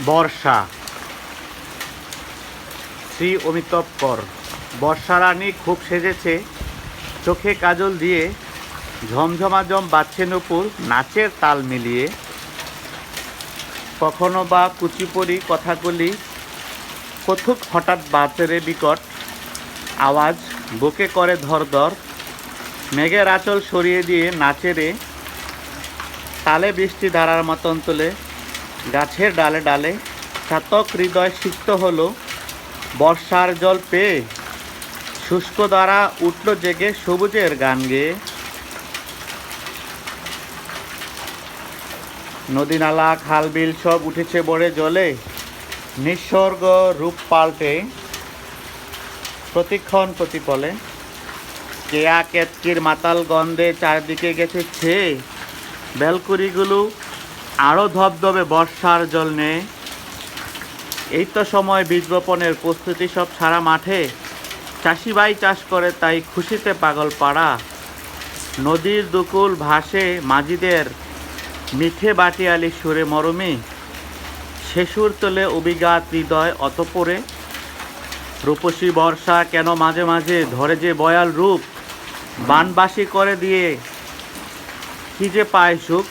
বর্ষা। শ্রী অমিতাভ কর। বর্ষা রানী খুব সেজেছে, চোখে কাজল দিয়ে, ঝমঝমাঝম বাজছে নূপুর নাচের তাল মিলিয়ে। কখনো বা কুচিপুড়ি কথাকলি, কৌতুক হঠাৎ বাজে রে বিকট আওয়াজ, বুকে করে ধরধর। মেঘের আঁচল সরিয়ে দিয়ে নাচে রে, তালে বৃষ্টি ধারার মতন তোলে গাছের ডালে ডালে। চাতক হৃদয় সিক্ত হলো বর্ষার জল পেয়ে, শুষ্ক দ্বারা উঠল জেগে সবুজের গান গেয়ে। নদী নালা খাল বিল সব উঠেছে বড়ে জলে, নিঃসর্গ রূপ পাল্টে প্রতিক্ষণ প্রতিপলে। কেয়া কেতকির মাতাল গন্ধে চারদিকে গেছে ছেয়ে, বেলকুড়িগুলো আরও ধবধবে বর্ষার জল নেয়। এই তো সময় বীজ বপনের প্রস্তুতি সব সারা মাঠে, চাষিবাই চাষ করে তাই খুশিতে পাগল পাড়া। নদীর দুকুল ভাসে মাঝিদের মিঠে বাটিয়ালি সুরে মরমে, শেষুর তোলে অভিঘাত হৃদয় অতপরে। রূপসী বর্ষা কেন মাঝে মাঝে ধরে যে বয়াল রূপ, বানবাসী করে দিয়ে কি যে পায় সুখ।